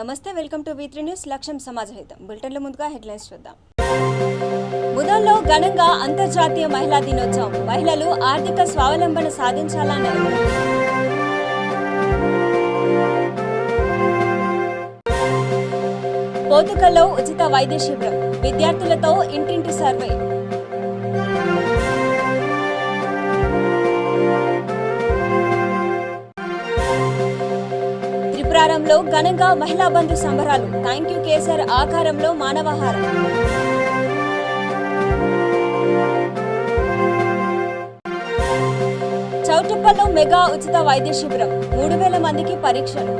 నమస్తే welcome to V3 news లక్ష్యం సమాజహితం బులెటిన్ల ముందుగా హెడ్లైన్స్ చూద్దాం. ముదల్లో ఘనంగా అంతర్జాతీయ మహిళా దినోత్సవం. మహిళలు ఆర్థిక స్వావలంబన సాధించాలన్న పోతుకల్లో ఉచిత వైద్య శిబిరం. విద్యార్థులతో ఇంటింటి సర్వే. త్రిపురారంలో ఘనంగా మహిళా బంధు సంబరాలు. థ్యాంక్ యూ కేసర్ ఆకారంలో మానవాహారం. చౌటుప్పల్లో మెగా ఉచిత వైద్య శిబిరం. 3,000 మందికి పరీక్షలు.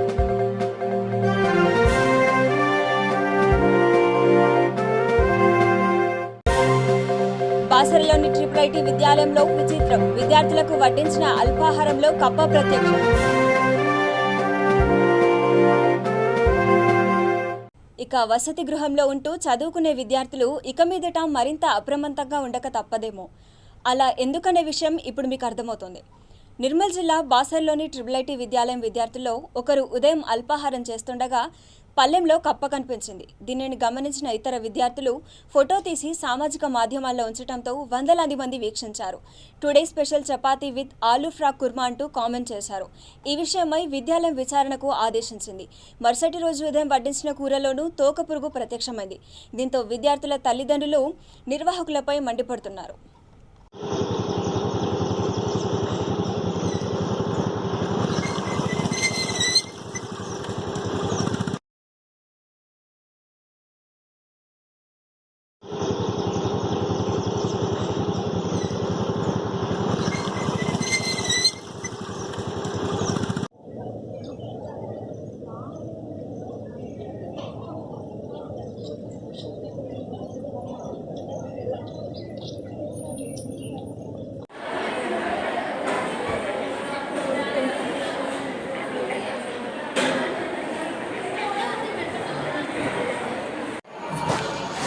బాసరలోని IIIT విద్యాలయంలో విచిత్రం. విద్యార్థులకు వడ్డించిన అల్పాహారంలో కప్ప ప్రత్యక్షం. ఇక వసతి గృహంలో ఉంటూ చదువుకునే విద్యార్థులు ఇక మీదట మరింత అప్రమత్తంగా ఉండక తప్పదేమో. అలా ఎందుకనే విషయం ఇప్పుడు మీకు అర్థమవుతుంది. నిర్మల్ జిల్లా బాసర్లోని IIIT విద్యాలయం విద్యార్థుల్లో ఒకరు ఉదయం అల్పాహారం చేస్తుండగా పల్లెంలో కప్ప కనిపించింది. దీనిని గమనించిన ఇతర విద్యార్థులు ఫోటో తీసి సామాజిక మాధ్యమాల్లో ఉంచడంతో వందలాది మంది వీక్షించారు. Today special chapati with aloo ఫ్రాక్ కుర్మా అంటూ కామెంట్ చేశారు. ఈ విషయమై విద్యాలయం విచారణకు ఆదేశించింది. మరుసటి రోజు ఉదయం వడ్డించిన కూరలోనూ తోక పురుగు ప్రత్యక్షమైంది. దీంతో విద్యార్థుల తల్లిదండ్రులు నిర్వాహకులపై మండిపడుతున్నారు.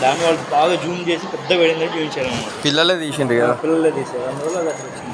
దాన్ని వాళ్ళు బాగా జూమ్ చేసి పెద్ద వేడిందని చూపించారు అన్నమాట. పిల్లలే తీసిండ్రు కదా, పిల్లలే తీసారు, అందువల్ల అది అక్కడ వచ్చింది.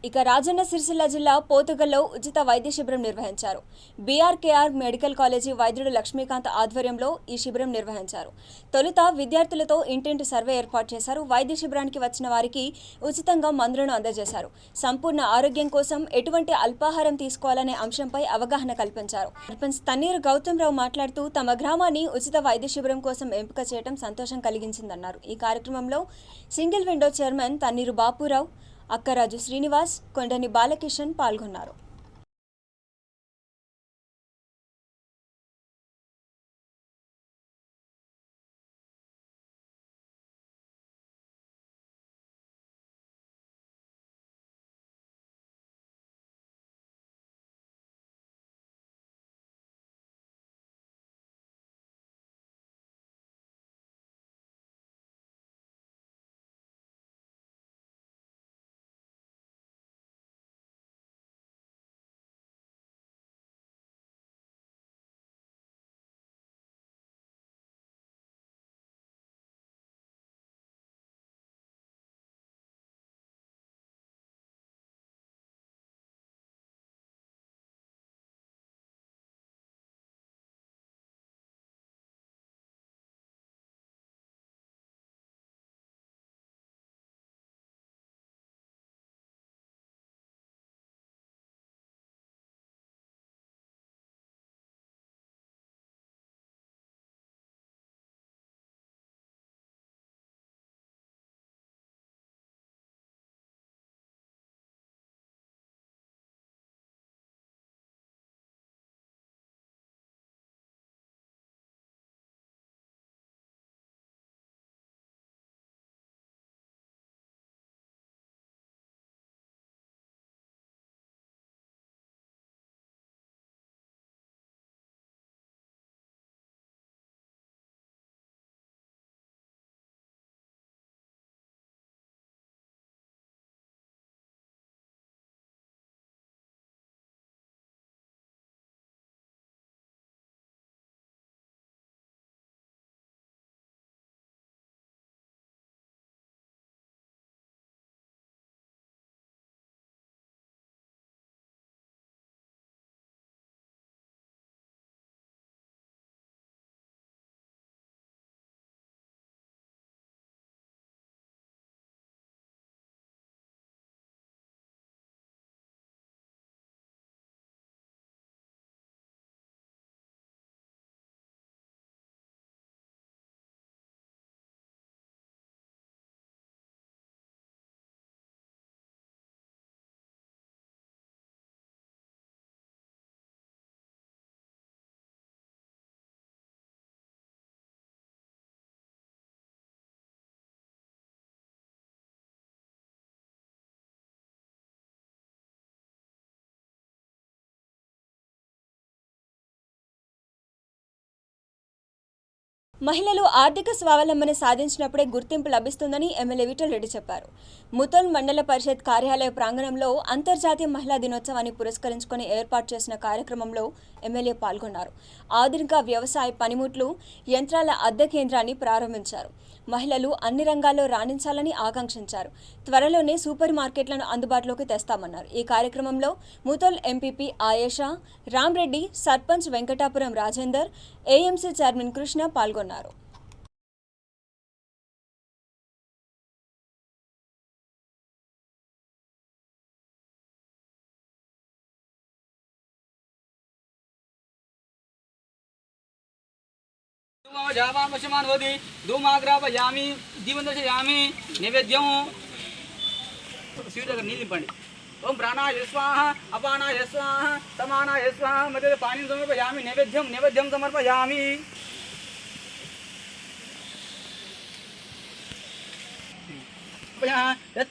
ఇక రాజన్న సిరిసిల్ల జిల్లా పోతుగల్లో ఉచిత వైద్య శిబిరం నిర్వహించారు. BRKR మెడికల్ కాలేజీ వైద్యుడు లక్ష్మీకాంత్ ఆధ్వర్యంలో ఈ శిబిరం నిర్వహించారు. తొలుత విద్యార్థులతో ఇంటింటి సర్వే ఏర్పాటు చేశారు. వైద్య శిబిరానికి వచ్చిన వారికి ఉచితంగా మందులను అందజేశారు. సంపూర్ణ ఆరోగ్యం కోసం ఎటువంటి అల్పాహారం తీసుకోవాలనే అంశంపై అవగాహన కల్పించారు. సర్పంచ్ తన్నీరు గౌతమ్రావు మాట్లాడుతూ తమ గ్రామాన్ని ఉచిత వైద్య శిబిరం కోసం ఎంపిక చేయడం సంతోషం కలిగించిందన్నారు. ఈ కార్యక్రమంలో single window chairman Tanneeru Bapurao, Akkaraju Srinivas, Kondani Balakishan పాల్గొన్నారు. మహిళలు ఆర్థిక స్వావలంబన సాధించినప్పుడే గుర్తింపు లభిస్తుందని ఎమ్మెల్యే విఠల్ రెడ్డి చెప్పారు. ముతోల్ మండల పరిషత్ కార్యాలయ ప్రాంగణంలో అంతర్జాతీయ మహిళా దినోత్సవాన్ని పురస్కరించుకొని ఏర్పాటు చేసిన కార్యక్రమంలో ఎమ్మెల్యే పాల్గొన్నారు. ఆధునిక వ్యవసాయ పనిముట్లు, యంత్రాల అద్దె కేంద్రాన్ని ప్రారంభించారు. మహిళలు అన్ని రంగాల్లో రాణించాలని ఆకాంక్షించారు. త్వరలోనే సూపర్ మార్కెట్లను అందుబాటులోకి తెస్తామన్నారు. ఈ కార్యక్రమంలో Mudhol MPP Ayesha, Ram Reddy, sarpanch Venkatapuram Rajender, AMC chairman Krishna పాల్గొన్నారు. ధూమాగ్రాపయామి దీవందశయామి నైవేద్యం స్వీట్ నీళ్ళు నింపండి. ఓం ప్రాణాయ స్వాహ అపానాయ స్వాహ సమానాయ స్వాహ మధ్య పానీ సమర్పయామి నైవేద్యం సమర్పయామి.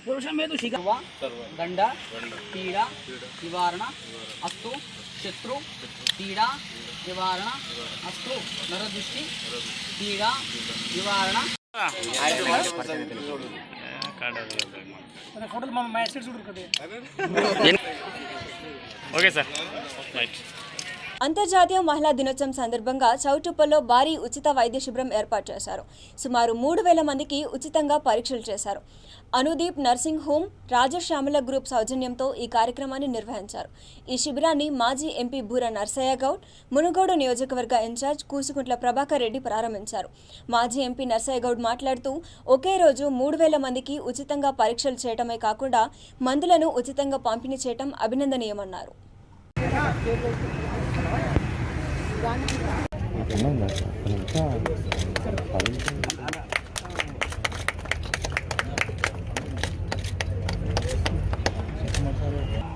పురుషమేతు శిఖవ దండ పీడ నివారణ అస్తు శత్రు పీడ నివారణ అస్తు నరదృష్టి పీడ నివారణ. Okay sir. అంతర్జాతీయ మహిళా దినోత్సవం సందర్భంగా చౌటుప్పల్లో భారీ ఉచిత వైద్య శిబిరం ఏర్పాటు చేశారు. సుమారు 3,000 మందికి ఉచితంగా పరీక్షలు చేశారు. Anudeep nursing home, Rajashyamala group సౌజన్యంతో ఈ కార్యక్రమాన్ని నిర్వహించారు. ఈ శిబిరాన్ని మాజీ ఎంపీ బూర నర్సయ్య గౌడ్, మునుగోడు నియోజకవర్గ ఇన్ఛార్జ్ కూసుకుంట్ల ప్రభాకర్ రెడ్డి ప్రారంభించారు. మాజీ ఎంపీ నర్సయ్య గౌడ్ మాట్లాడుతూ ఒకే రోజు 3,000 మందికి ఉచితంగా పరీక్షలు చేయటమే కాకుండా మందులను ఉచితంగా పంపిణీ చేయటం అభినందనీయమన్నారు.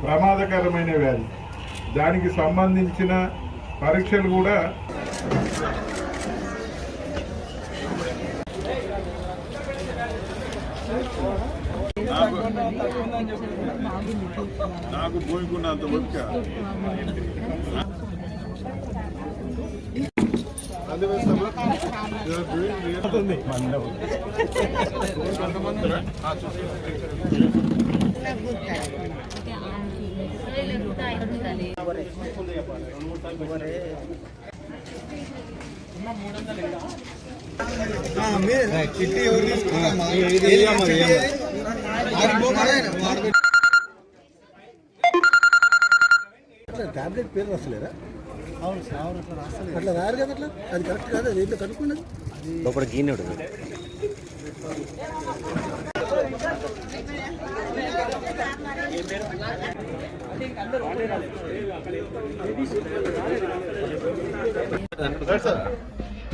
ప్రమాదకరమైన వ్యాధి, దానికి సంబంధించిన పరీక్షలు కూడా నాకు భూమికున్నంత ఓపిక టాబ్లెట్ పేరు రాసలేదా? అట్లా రారు కదా, అట్లా అది కరెక్ట్ కాదు. అది ఏంటో కనుక్కున్నది లోపల గీనడు.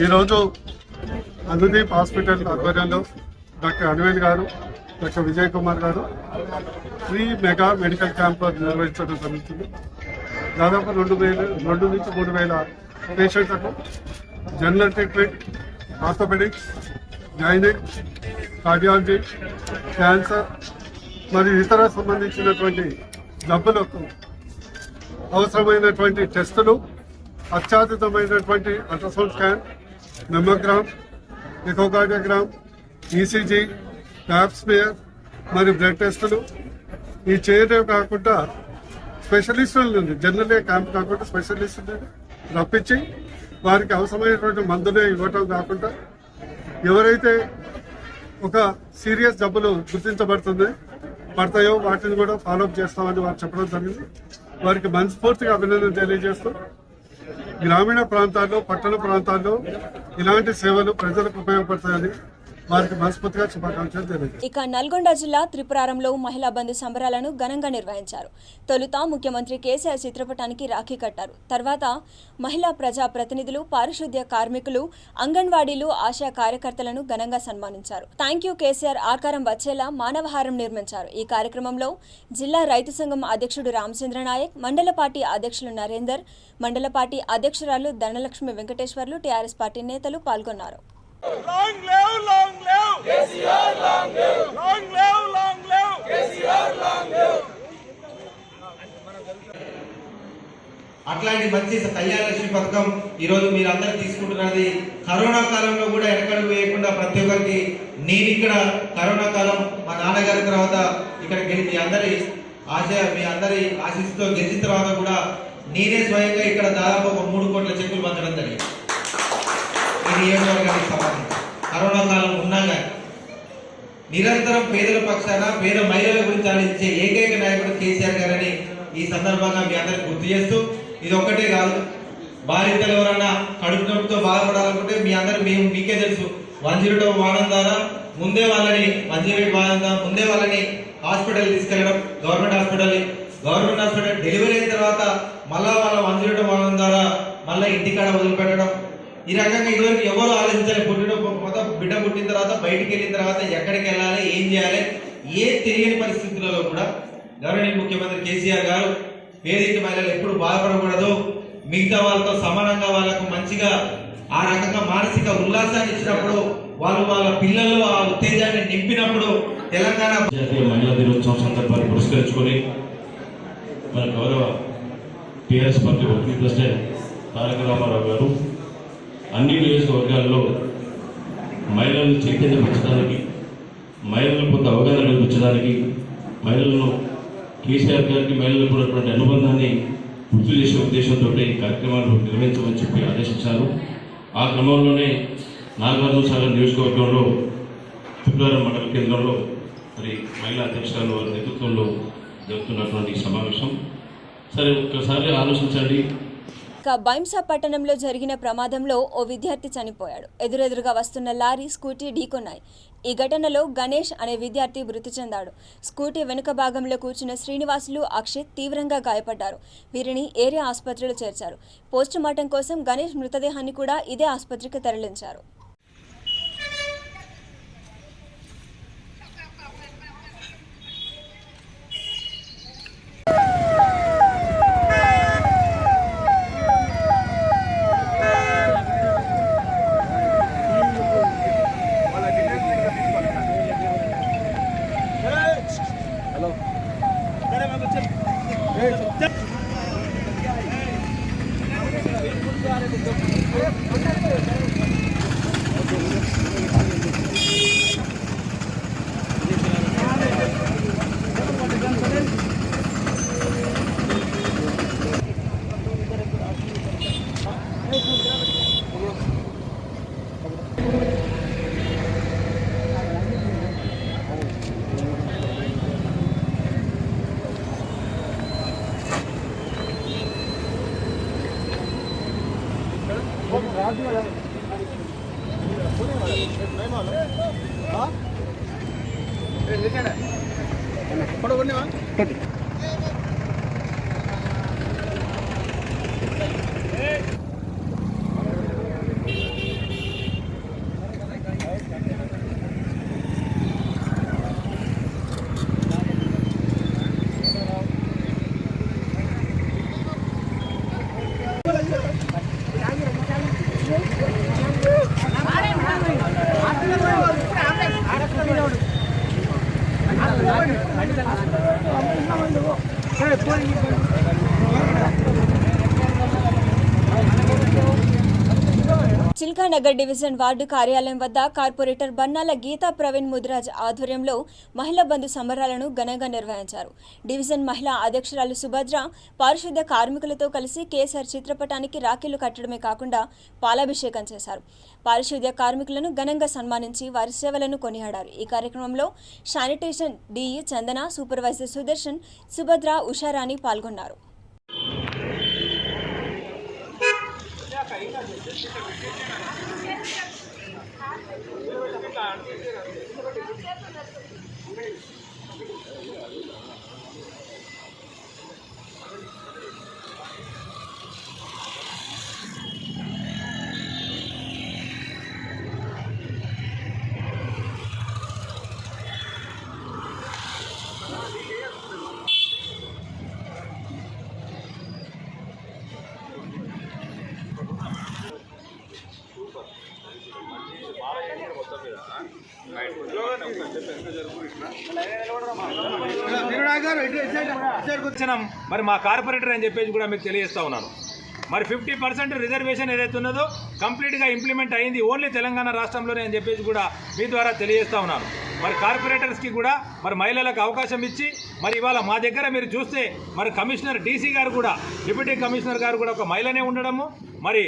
ఈరోజు అనుదీప్ హాస్పిటల్ ఆధ్వర్యంలో డాక్టర్ అనివేల్ గారు, డాక్టర్ విజయ్ కుమార్ గారు ఫ్రీ మెగా మెడికల్ క్యాంప్ నిర్వహించడం జరుగుతుంది. దాదాపు 2 నుంచి 3,000 పేషెంట్లకు general treatment, orthopaedics, gynaec, cardiology, cancer మరియు ఇతర సంబంధించినటువంటి జబ్బులకు అవసరమైనటువంటి టెస్టులు, అత్యాధునికమైనటువంటి ultrasound scan, mammogram, echocardiogram, ECG, pap smear మరియు బ్లడ్ టెస్టులు ఈ చేయడం కాకుండా స్పెషలిస్టులు జనరల్ క్యాంప్ కాకుండా స్పెషలిస్టులు రప్పించి వారికి అవసరమైనటువంటి మందులే ఇవ్వటం కాకుండా ఎవరైతే ఒక సీరియస్ జబ్బులు పడతాయో వాటిని కూడా ఫాలోఅప్ చేస్తామని వారు చెప్పడం జరిగింది. వారికి మనస్ఫూర్తిగా అభినందన తెలియజేస్తూ గ్రామీణ ప్రాంతాల్లో, పట్టణ ప్రాంతాల్లో ఇలాంటి సేవలు ప్రజలకు ఉపయోగపడతాయని వారికి మనస్ఫూర్తిగా శుభాకాంక్షలు తెలియజేస్తారు. ఇక నల్గొండ జిల్లా త్రిపురారంలో మహిళా బంధు సంబరాలను ఘనంగా నిర్వహించారు. తొలుత ముఖ్యమంత్రి కేసీఆర్ చిత్రపటానికి రాఖీ కట్టారు. తర్వాత మహిళా ప్రజా ప్రతినిధులు, పారిశుద్ధ్య కార్మికులు, అంగన్వాడీలు, ఆశా కార్యకర్తలను ఘనంగా సన్మానించారు. థ్యాంక్ యూ కేసీఆర్ ఆకారం వచ్చేలా మానవహారం నిర్మించారు. ఈ కార్యక్రమంలో జిల్లా రైతు సంఘం అధ్యక్షుడు రామచంద్ర నాయక్, మండల పార్టీ అధ్యక్షులు నరేందర్, మండల పార్టీ అధ్యక్షురాలు ధనలక్ష్మి వెంకటేశ్వర్లు, టీఆర్ఎస్ పార్టీ నేతలు పాల్గొన్నారు. Long live, long live. KCR, long live. Long live, long live. KCR, long live. అట్లాంటి మంచి కళ్యాణ లక్ష్మి పథకం ఈరోజు మీరు అందరూ తీసుకుంటున్నది కరోనా కాలంలో కూడా వెనకడుగు వేయకుండా ప్రతి ఒక్కరికి నేను ఇక్కడ కరోనా కాలం మా నాన్నగారి తర్వాత ఇక్కడ మీ అందరి ఆశీస్సుతో గెలిచిన తర్వాత కూడా నేనే స్వయంగా ఇక్కడ దాదాపు ఒక 3 కోట్ల చెక్కులు పంచడం జరిగింది ఈ నియోజకవర్గానికి సంబంధించి. కరోనా కాలం ఉన్నా కానీ నిరంతరం పేదల పక్షాన పేద మహిళల గురించి ఆలోచించే ఏకైక నాయకుడు కేసీఆర్ గారని ఈ సందర్భంగా మీ అందరికి గుర్తు చేస్తూ, ఇది ఒక్కటే కాదు, బాలింతలు ఎవరన్నా కడుపు నొప్పితో బాధపడాలనుకుంటే మీ అందరు మీకే తెలుసు 102 వాడడం ద్వారా ముందే వాళ్ళని 108 వాడడం ద్వారా ముందే వాళ్ళని హాస్పిటల్ తీసుకెళ్ళడం, గవర్నమెంట్ హాస్పిటల్ డెలివరీ అయిన తర్వాత మళ్ళా వాళ్ళ 108 వాడడం ద్వారా మళ్ళీ ఇంటికాడ వదిలిపెట్టడం. ఈ రకంగా ఇదివరకు ఎవరు ఆలోచించాలి. బిడ్డ పుట్టిన తర్వాత బయటికి వెళ్ళిన తర్వాత ఎక్కడికి వెళ్ళాలి, ఏం చేయాలి, తెలియని పరిస్థితులలో కూడా గౌరవనీయ ముఖ్యమంత్రి కేసీఆర్ గారు పేదింటి మహిళలు ఎప్పుడు బాధపడకూడదు, మిగతా వాళ్ళతో సమానంగా వాళ్ళకు మంచిగా ఆ రకంగా మానసిక ఉల్లాసాన్ని ఇచ్చినప్పుడు వాళ్ళ పిల్లలు ఆ ఉత్తేజాన్ని నింపినప్పుడు తెలంగాణ జాతీయ మహిళా దినోత్సవం సందర్భాన్ని పురస్కరించుకొని మన గౌరవ టీఆర్ఎస్ పార్టీ వర్కింగ్ ప్రెసిడెంట్ తారక రామారావు గారు అన్ని నియోజకవర్గాల్లో మహిళలను చైతన్యపరచడానికి, మహిళలకు కొంత అవగాహన కల్పించడానికి, మహిళలను కేసీఆర్ గారికి మహిళలకు ఉన్నటువంటి అనుబంధాన్ని గుర్తు చేసే ఉద్దేశంతో ఈ కార్యక్రమాలు నిర్వహించమని చెప్పి ఆదేశించారు. ఆ క్రమంలోనే నాగార్జునసాగర్ నియోజకవర్గంలో శుక్రవారం మండల కేంద్రంలో మరి మహిళా అధ్యక్షురాలు వారి నేతృత్వంలో జరుగుతున్నటువంటి సమావేశం. సరే, ఒక్కసారి ఆలోచించండి. బైంసా పట్టణంలో జరిగిన ప్రమాదంలో ఓ విద్యార్థి చనిపోయాడు. ఎదురెదురుగా వస్తున్న లారీ, స్కూటీ ఢీకొన్నాయి. ఈ ఘటనలో గణేష్ అనే విద్యార్థి మృతి చెందాడు. స్కూటీ వెనుక భాగంలో కూర్చున్న శ్రీనివాసులు, అక్షిత్ తీవ్రంగా గాయపడ్డారు. వీరిని ఏరియా ఆసుపత్రిలో చేర్చారు. పోస్టుమార్టం కోసం గణేష్ మృతదేహాన్ని కూడా ఇదే ఆసుపత్రికి తరలించారు. చిల్కానగర్ డివిజన్ వార్డు కార్యాలయం వద్ద కార్పొరేటర్ బన్నాల గీతా ప్రవీణ్ ముదిరాజ్ ఆధ్వర్యంలో మహిళా బంధు సంబరాలను ఘనంగా నిర్వహించారు. డివిజన్ మహిళా అధ్యక్షురాలు సుభద్ర పారిశుద్ధ్య కార్మికులతో కలిసి కేసీఆర్ చిత్రపటానికి రాఖీలు కట్టడమే కాకుండా పాలాభిషేకం చేశారు. పారిశుద్ధ్య కార్మికులను ఘనంగా సన్మానించి వారి సేవలను కొనియాడారు. ఈ కార్యక్రమంలో శానిటేషన్ డిఈ చందన, సూపర్వైజర్ సుదర్శన్, సుభద్ర, ఉషారాణి పాల్గొన్నారు. మరి మా కార్పొరేటర్ అని చెప్పేసి కూడా మీకు తెలియజేస్తా ఉన్నాను. మరి 50% రిజర్వేషన్ ఏదైతే ఉన్నదో కంప్లీట్గా ఇంప్లిమెంట్ అయింది ఓన్లీ తెలంగాణ రాష్ట్రంలోనే అని చెప్పేసి కూడా మీ ద్వారా తెలియజేస్తా ఉన్నాను. మరి కార్పొరేటర్స్కి కూడా మరి మహిళలకు అవకాశం ఇచ్చి మరి ఇవాళ మా దగ్గర మీరు చూస్తే మరి కమిషనర్ డీసీ గారు కూడా డిప్యూటీ కమిషనర్ గారు కూడా ఒక మహిళనే ఉండడము, మరి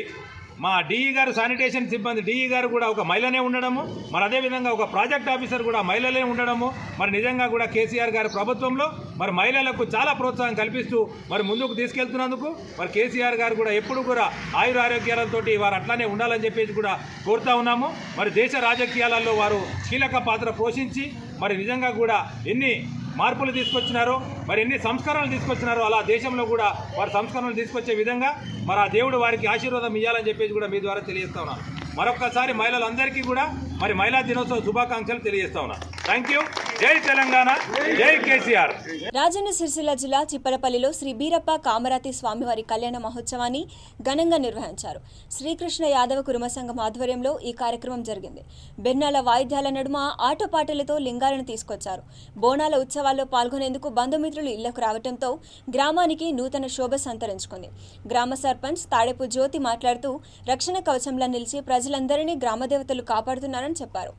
మా డిఈ గారు శానిటేషన్ సిబ్బంది డిఈ గారు కూడా ఒక మహిళనే ఉండడము, మరి అదేవిధంగా ఒక ప్రాజెక్ట్ ఆఫీసర్ కూడా మహిళలే ఉండడము, మరి నిజంగా కూడా కేసీఆర్ గారి ప్రభుత్వంలో మరి మహిళలకు చాలా ప్రోత్సాహం కల్పిస్తూ మరి ముందుకు తీసుకెళ్తున్నందుకు మరి కేసీఆర్ గారు కూడా ఎప్పుడు కూడా ఆయురారోగ్యాలతో వారు అట్లానే ఉండాలని చెప్పేసి కూడా కోరుతా ఉన్నాము. మరి దేశ రాజకీయాలలో వారు కీలక పాత్ర పోషించి మరి నిజంగా కూడా ఎన్ని మార్పులు తీసుకొచ్చినారో, మరి ఎన్ని సంస్కరణలు తీసుకొచ్చినారో అలా దేశంలో కూడా వారి సంస్కరణలు తీసుకొచ్చే విధంగా మరి ఆ దేవుడు వారికి ఆశీర్వాదం ఇవ్వాలని చెప్పేసి కూడా మీ ద్వారా తెలియజేస్తా ఉన్నాను. మరొక్కసారి మహిళలందరికీ కూడా మరి మహిళా దినోత్సవ శుభాకాంక్షలు తెలియజేస్తా ఉన్నాను. Thank you. జై తెలంగాణ, జై కేసీఆర్. రాజన్న సిరిసిల్ల జిల్లా చిప్పలపల్లిలో శ్రీ బీరప్ప కామరాతి స్వామివారి కళ్యాణ మహోత్సవాన్ని ఘనంగా నిర్వహించారు. శ్రీకృష్ణ యాదవ కురుమ సంఘం ఆధ్వర్యంలో ఈ కార్యక్రమం జరిగింది. బెన్నాల వాయిద్యాల నడుమ ఆటపాటలతో లింగాలను తీసుకొచ్చారు. బోనాల ఉత్సవాల్లో పాల్గొనేందుకు బంధుమిత్రులు ఇళ్లకు రావడంతో గ్రామానికి నూతన శోభ సంతరించుకుంది. గ్రామ సర్పంచ్ తాడేపు జ్యోతి మాట్లాడుతూ రక్షణ కవచంలా నిలిచి ప్రజలందరినీ గ్రామదేవతలు కాపాడుతున్నారని చెప్పారు.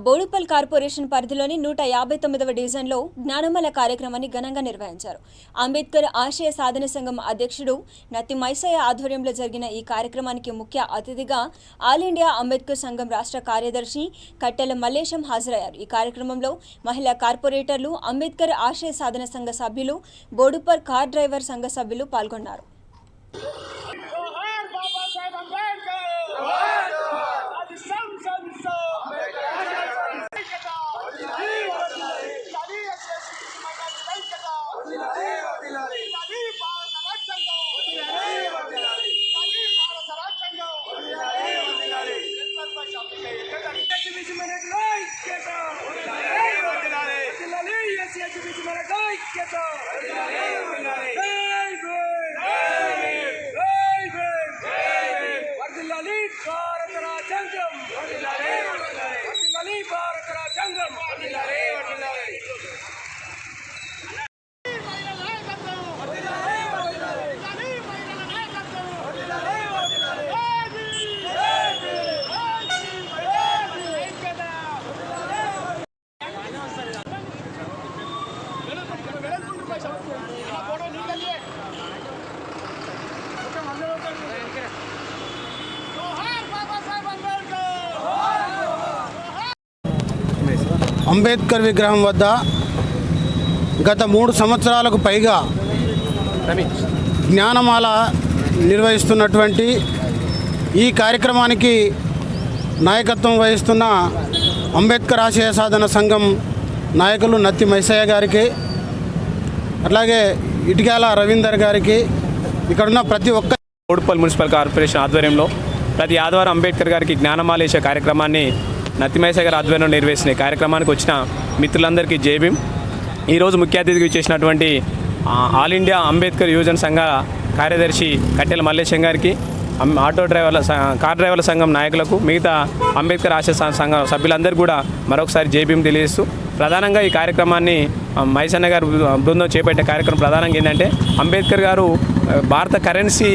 బోడుపల్ కార్పొరేషన్ పరిధిలోని 159వ డివిజన్లో జ్ఞానమల కార్యక్రమాన్ని ఘనంగా నిర్వహించారు. అంబేద్కర్ ఆశయ సాధన సంఘం అధ్యక్షుడు నత్తి మైసయ్య ఆధ్వర్యంలో జరిగిన ఈ కార్యక్రమానికి ముఖ్య అతిథిగా ఆల్ ఇండియా అంబేద్కర్ సంఘం రాష్ట్ర కార్యదర్శి కట్టెల మల్లేశం హాజరయ్యారు. ఈ కార్యక్రమంలో మహిళా కార్పొరేటర్లు, అంబేద్కర్ ఆశయ సాధన సంఘ సభ్యులు, బోడుపల్ కార్ డ్రైవర్ సంఘ సభ్యులు పాల్గొన్నారు. అంబేద్కర్ విగ్రహం వద్ద గత 3 సంవత్సరాలకు పైగా జ్ఞానమాల నిర్వహిస్తున్నటువంటి ఈ కార్యక్రమానికి నాయకత్వం వహిస్తున్న అంబేద్కర్ ఆశయ సాధన సంఘం నాయకులు నత్తి మైసయ్య గారికి, అట్లాగే ఇటికాల రవీందర్ గారికి, ఇక్కడున్న ప్రతి ఒక్క బోడుపల్ మున్సిపల్ కార్పొరేషన్ ఆధ్వర్యంలో ప్రతి ఆదివారం అంబేద్కర్ గారికి జ్ఞానమాలేసే కార్యక్రమాన్ని నత్తిమైస గారి ఆధ్వర్యంలో నిర్వహిస్తున్న కార్యక్రమానికి వచ్చిన మిత్రులందరికీ జై భీమ్. ఈరోజు ముఖ్య అతిథిగా ఇచ్చేసినటువంటి ఆల్ ఇండియా అంబేద్కర్ యువజన సంఘ కార్యదర్శి కట్టెల మల్లేశం గారికి, కార్ డ్రైవర్ల సంఘం నాయకులకు, మిగతా అంబేద్కర్ ఆశయ సంఘ సభ్యులందరూ కూడా మరొకసారి జై భీమ్ తెలియజేస్తూ, ప్రధానంగా ఈ కార్యక్రమాన్ని మైసన్న గారు బృందం చేపట్టే కార్యక్రమం ప్రధానంగా ఏంటంటే అంబేద్కర్ గారు భారత కరెన్సీ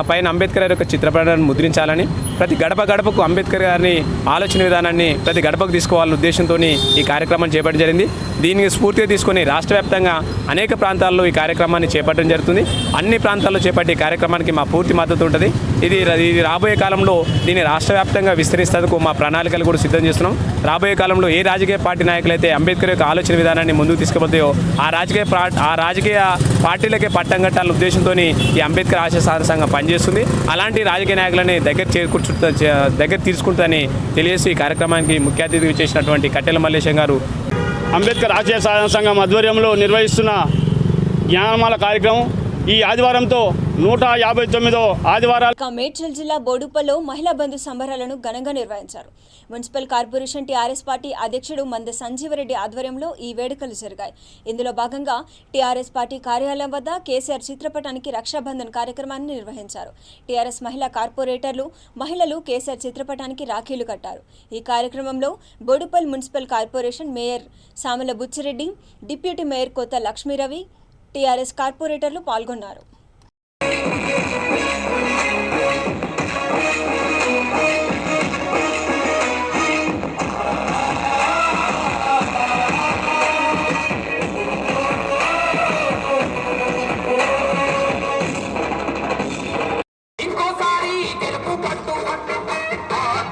పైన అంబేద్కర్ గారి యొక్క చిత్రపటాన్ని ముద్రించాలని, ప్రతి గడప గడపకు అంబేద్కర్ గారిని ఆలోచన విధానాన్ని ప్రతి గడపకు తీసుకోవాలనే ఉద్దేశంతో ఈ కార్యక్రమాన్ని చేపట్టడం జరిగింది. దీనికి స్ఫూర్తిగా తీసుకొని రాష్ట్ర వ్యాప్తంగా అనేక ప్రాంతాల్లో ఈ కార్యక్రమాన్ని చేపట్టడం జరుగుతుంది. అన్ని ప్రాంతాల్లో చేపట్టే ఈ కార్యక్రమానికి మా పూర్తి మద్దతు ఉంటుంది. ఇది రాబోయే కాలంలో దీన్ని రాష్ట్ర వ్యాప్తంగా విస్తరిస్తేందుకు మా ప్రణాళికలు కూడా సిద్ధం చేస్తున్నాం. రాబోయే కాలంలో ఏ రాజకీయ పార్టీ నాయకులైతే అంబేద్కర్ యొక్క ఆలోచన విధానాన్ని ముందుకు తీసుకుపోతాయో ఆ రాజకీయ పార్టీలకే పట్టం కట్టాలనే ఉద్దేశంతో ఈ అంబేద్కర్ ఆశయ సాధన సంఘం పనిచేస్తుంది. అలాంటి రాజకీయ నాయకులని దగ్గర తీసుకుంటుందని తెలియజేసి ఈ కార్యక్రమానికి ముఖ్య అతిథిగా చేసినటువంటి కట్టెల మల్లేశం గారు అంబేద్కర్ ఆశయ సాధన సంఘం ఆధ్వర్యంలో నిర్వహిస్తున్న జ్ఞానమాల కార్యక్రమం ఈ ఆదివారంతో 159వ ఆదివారాలు. మేడ్చల్ జిల్లా బోడుపల్లో మహిళా బంధు సంబరాలను ఘనంగా నిర్వహించారు. మున్సిపల్ కార్పొరేషన్ టీఆర్ఎస్ పార్టీ అధ్యక్షుడు మంద సంజీవరెడ్డి ఆధ్వర్యంలో ఈ వేడుకలు జరిగాయి. ఇందులో భాగంగా టీఆర్ఎస్ పార్టీ కార్యాలయం వద్ద కేసీఆర్ చిత్రపటానికి రక్షాబంధన్ కార్యక్రమాన్ని నిర్వహించారు. టీఆర్ఎస్ మహిళా కార్పొరేటర్లు, మహిళలు కేసీఆర్ చిత్రపటానికి రాఖీలు కట్టారు. ఈ కార్యక్రమంలో Boduppal municipal corporation mayor Samala Buchi Reddy, deputy mayor కొత్త లక్ష్మీరవి, టీఆర్ఎస్ కార్పొరేటర్లు పాల్గొన్నారు. ఇంకోసారి గెలుపు పట్టు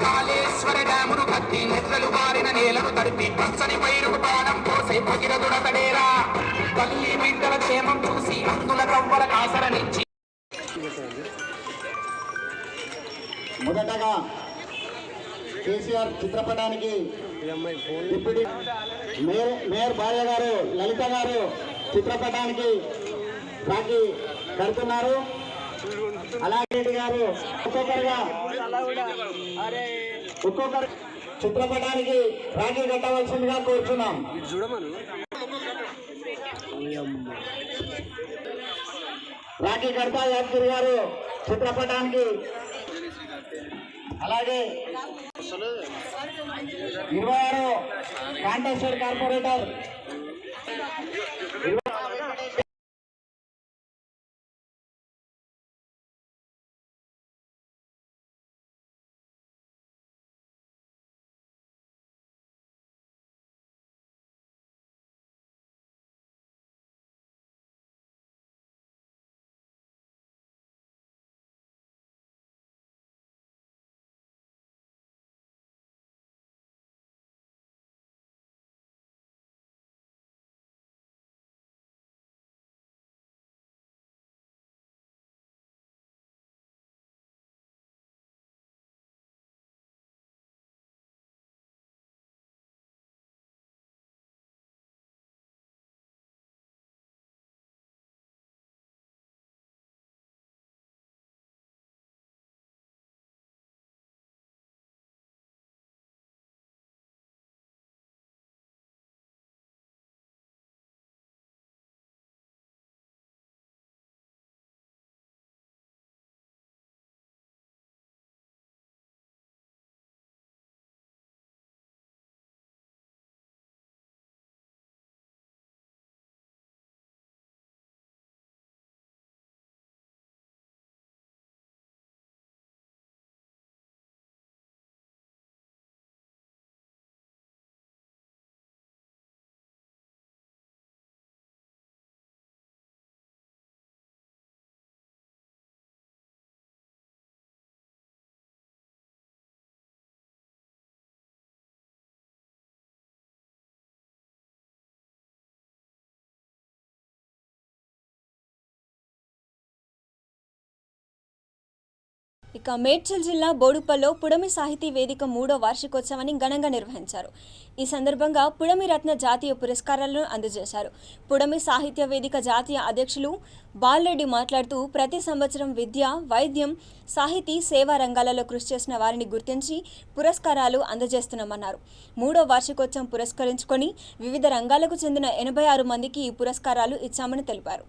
కాళేశ్వర డ్యామును కత్తి నెత్రలు మారిన నేలను తడిపి పచ్చని పైరుకు ప్రాణం పోసే భగీరథుడతడేరా. తల్లి బిడ్డల క్షేమం చూసి అందుల కవ్వల కాసరనిచ్చి మొదటగా కేసీఆర్ చిత్రపటానికి డిప్యూటీ మేయర్ భార్య గారు లలిత గారు చిత్రపటానికి రాఖీ కడుతున్నారు. అలాగే గారు ఒక్కొక్కరు చిత్రపటానికి రాఖీ కట్టవలసిందిగా కోరుతున్నాం. రాఖీ కడతా యాదగిరి గారు చిత్రపటానికి, అలాగే 26 కాంటేశ్వర్ కార్పొరేటర్ ఇక మేడ్చల్ జిల్లా బోడుపల్లో పుడమి సాహితీ వేదిక 3వ వార్షికోత్సవాన్ని ఘనంగా నిర్వహించారు. ఈ సందర్భంగా పుడమి రత్న జాతీయ పురస్కారాలను అందజేశారు. పుడమి సాహిత్య వేదిక జాతీయ అధ్యక్షులు బాలరెడ్డి మాట్లాడుతూ ప్రతి సంవత్సరం విద్య, వైద్యం, సాహితీ, సేవా రంగాలలో కృషి చేసిన వారిని గుర్తించి పురస్కారాలు అందజేస్తున్నామన్నారు. 3వ వార్షికోత్సవం పురస్కరించుకొని వివిధ రంగాలకు చెందిన 86 మందికి ఈ పురస్కారాలు ఇచ్చామని తెలిపారు.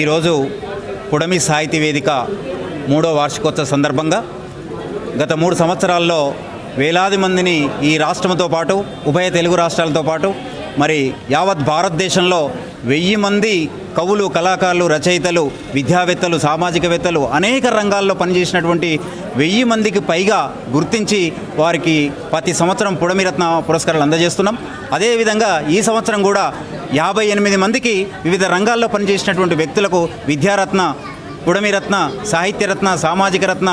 ఈరోజు పుడమి సాహితీ వేదిక 3వ వార్షికోత్సవ సందర్భంగా గత 3 సంవత్సరాల్లో వేలాది మందిని ఈ రాష్ట్రంతో పాటు ఉభయ తెలుగు రాష్ట్రాలతో పాటు మరి యావత్ భారతదేశంలో 1000 మంది కవులు, కళాకారులు, రచయితలు, విద్యావేత్తలు, సామాజికవేత్తలు అనేక రంగాల్లో పనిచేసినటువంటి 1000 మందికి పైగా గుర్తించి వారికి ప్రతి సంవత్సరం పుడమిరత్న పురస్కారాలు అందజేస్తున్నాం. అదేవిధంగా ఈ సంవత్సరం కూడా 58 మందికి వివిధ రంగాల్లో పనిచేసినటువంటి వ్యక్తులకు విద్యారత్న, పుడమిరత్న, సాహిత్యరత్న, సామాజిక రత్న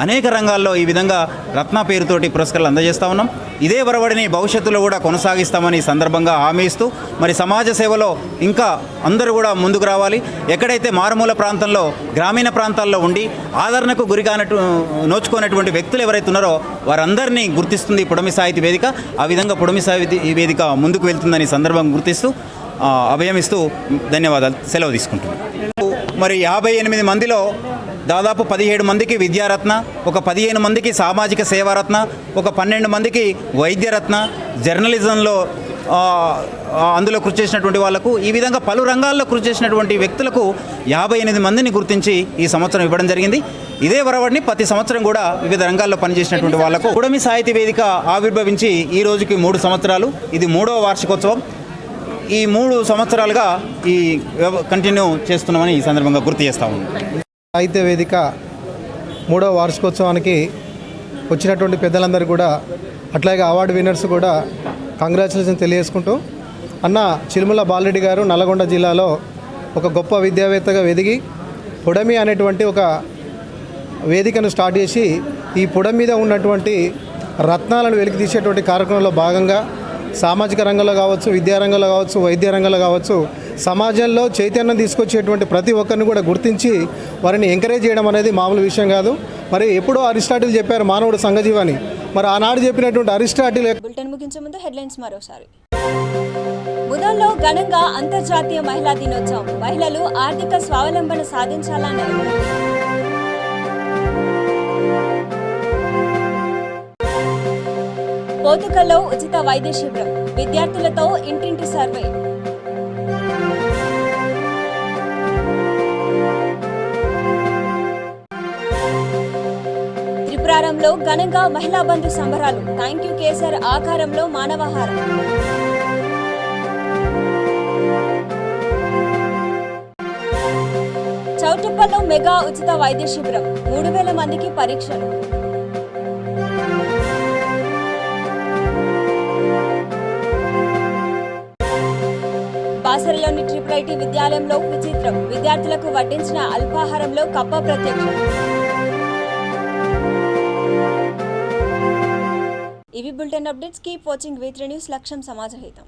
అనేక రంగాల్లో ఈ విధంగా రత్న పేరుతోటి పురస్కారాలు అందజేస్తూ ఉన్నాం. ఇదే వరవడిని భవిష్యత్తులో కూడా కొనసాగిస్తామని సందర్భంగా హామీ ఇస్తూ మరి సమాజ సేవలో ఇంకా అందరూ కూడా ముందుకు రావాలి. ఎక్కడైతే మారుమూల ప్రాంతంలో, గ్రామీణ ప్రాంతాల్లో ఉండి ఆదరణకు నోచుకునేటువంటి వ్యక్తులు ఎవరైతే ఉన్నారో వారందరినీ గుర్తిస్తుంది పుడమి సాహితీ వేదిక. ఆ విధంగా పుడమి సాహితీ వేదిక ముందుకు వెళ్తుందని సందర్భంగా గుర్తిస్తూ అభయమిస్తూ ధన్యవాదాలు, సెలవు తీసుకుంటున్నాను. మరి 58 మందిలో దాదాపు 17 మందికి విద్యారత్న, ఒక 15 మందికి సామాజిక సేవారత్న, ఒక 12 మందికి వైద్యరత్న, జర్నలిజంలో అందులో కృషి చేసినటువంటి వాళ్లకు, ఈ విధంగా పలు రంగాల్లో కృషి చేసినటువంటి వ్యక్తులకు 58 మందిని గుర్తించి ఈ సంవత్సరం ఇవ్వడం జరిగింది. ఇదే వరవడిని ప్రతి సంవత్సరం కూడా వివిధ రంగాల్లో పనిచేసినటువంటి వాళ్లకు పుడమి సాహితీ వేదిక ఆవిర్భవించి ఈ రోజుకి 3 సంవత్సరాలు. ఇది 3వ వార్షికోత్సవం. ఈ 3 సంవత్సరాలుగా ఈ కంటిన్యూ చేస్తున్నామని ఈ సందర్భంగా గుర్తు చేస్తా ఉన్నాం. సాహిత్య వేదిక 3వ వార్షికోత్సవానికి వచ్చినటువంటి పెద్దలందరూ కూడా, అట్లాగే అవార్డు విన్నర్స్ కూడా కంగ్రాచులేషన్ తెలియజేసుకుంటూ, అన్న చిలుముల బాలరెడ్డి గారు నల్గొండ జిల్లాలో ఒక గొప్ప విద్యావేత్తగా ఎదిగి పుడమి అనేటువంటి ఒక వేదికను స్టార్ట్ చేసి ఈ పుడమి మీద ఉన్నటువంటి రత్నాలను వెలికి తీసేటువంటి కార్యక్రమంలో భాగంగా సామాజిక రంగంలో కావచ్చు, విద్యారంగంలో కావచ్చు, వైద్య రంగంలో కావచ్చు, సమాజంలో చైతన్యం తీసుకొచ్చేటువంటి ప్రతి ఒక్కరిని కూడా గుర్తించి వారిని ఎంకరేజ్ చేయడం అనేది మామూలు విషయం కాదు. మరి ఎప్పుడో అరిస్టాటిల్ చెప్పారు మానవుడు సంఘజీవని. మరి ఆనాడు చెప్పినటువంటి అరిస్టాటిల్. బులెటిన్ ముగించే ముందు హెడ్లైన్స్ మరోసారి. ముదల్లో ఘనంగా అంతర్జాతీయ మహిళా దినోత్సవం. మహిళలు ఆర్థిక స్వావలంబన సాధించాలన్న పోతుకల్లో ఉచిత వైద్య శిబిరం. విద్యార్థులతో ఇంటింటి సర్వే. త్రిపురారంలో ఘనంగా మహిళా బంధు సంబరాలు. థ్యాంక్ యూ కేసర్ ఆకారంలో మానవాహారం. చౌటుప్పల్లో మెగా ఉచిత వైద్య శిబిరం. 3000 మందికి పరీక్షలు. బాసరలోని IIIT విద్యాలయంలో విచిత్రం. విద్యార్థులకు వడ్డించిన అల్పాహారంలో కప్ప ప్రత్యక్షం. ఇవి bulletin updates. Keep watching V3 news. లక్ష్యం సమాజహితం.